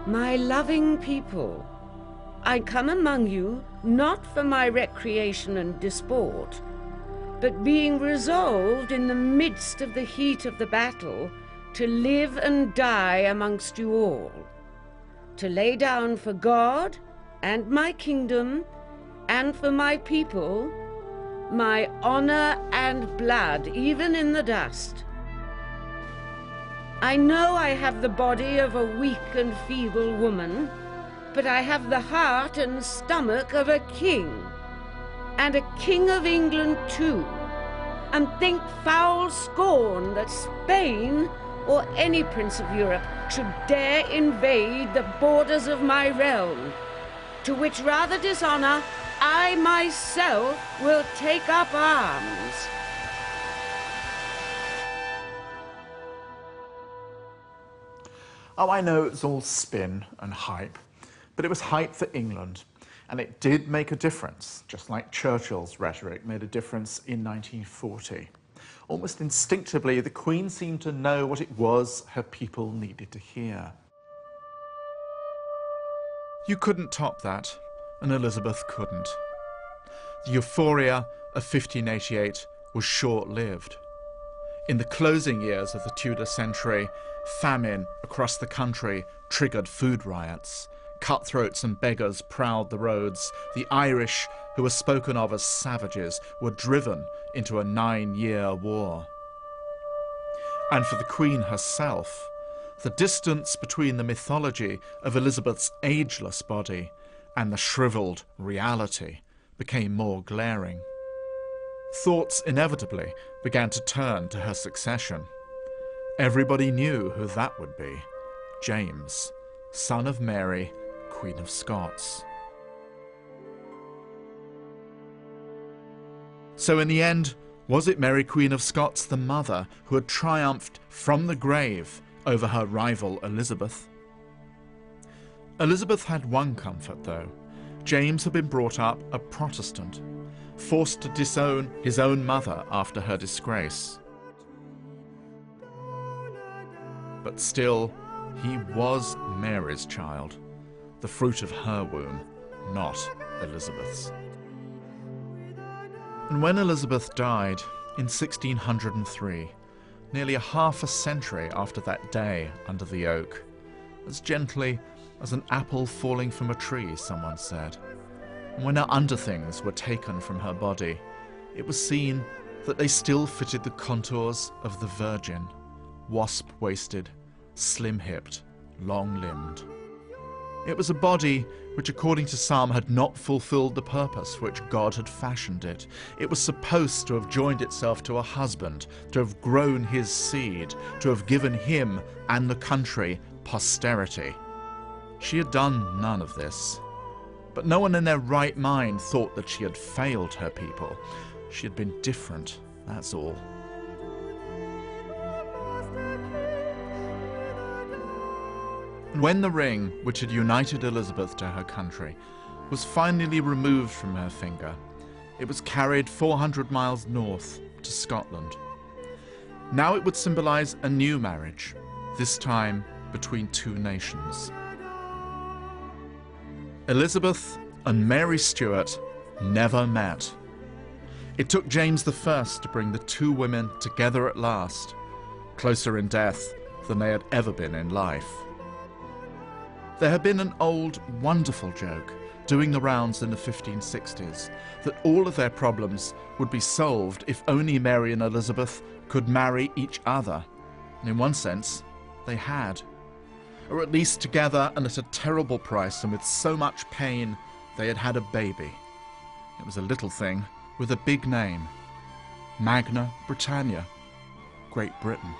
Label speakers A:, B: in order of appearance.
A: My loving people, I come among you not for my recreation and disport, but being resolved in the midst of the heat of the battle to live and die amongst you all, to lay down for God and my kingdom and for my people my honor and blood, even in the dust. I know I have the body of a weak and feeble woman, but I have the heart and stomach of a king, and a king of England too, and think foul scorn that Spain or any prince of Europe should dare invade the borders of my realm, to which rather dishonor I myself will take up arms.
B: Oh, I know it's all spin and hype, but it was hype for England, and it did make a difference, just like Churchill's rhetoric made a difference in 1940. Almost instinctively, the Queen seemed to know what it was her people needed to hear. You couldn't top that, and Elizabeth couldn't. The euphoria of 1588 was short-lived. In the closing years of the Tudor century, famine across the country triggered food riots. Cutthroats and beggars prowled the roads. The Irish, who were spoken of as savages, were driven into a 9-year war. And for the Queen herself, the distance between the mythology of Elizabeth's ageless body and the shriveled reality became more glaring. Thoughts inevitably began to turn to her succession. Everybody knew who that would be: James, son of Mary, Queen of Scots. So in the end, was it Mary, Queen of Scots, the mother, who had triumphed from the grave over her rival Elizabeth? Elizabeth had one comfort, though. James had been brought up a Protestant, forced to disown his own mother after her disgrace. But still, he was Mary's child, the fruit of her womb, not Elizabeth's. And when Elizabeth died in 1603, nearly a half a century after that day under the oak, as gently as an apple falling from a tree, someone said, and when her underthings were taken from her body, it was seen that they still fitted the contours of the Virgin, wasp-waisted, slim-hipped, long-limbed. It was a body which, according to some, had not fulfilled the purpose for which God had fashioned it. It was supposed to have joined itself to a husband, to have grown his seed, to have given him and the country posterity. She had done none of this. But no one in their right mind thought that she had failed her people. She had been different, that's all. When the ring which had united Elizabeth to her country was finally removed from her finger, it was carried 400 miles north to Scotland. Now it would symbolize a new marriage, this time between two nations. Elizabeth and Mary Stuart never met. It took James I to bring the two women together at last, closer in death than they had ever been in life. There had been an old, wonderful joke doing the rounds in the 1560s that all of their problems would be solved if only Mary and Elizabeth could marry each other. And in one sense, they had. Or at least together and at a terrible price and with so much pain, they had had a baby. It was a little thing with a big name: Magna Britannia, Great Britain.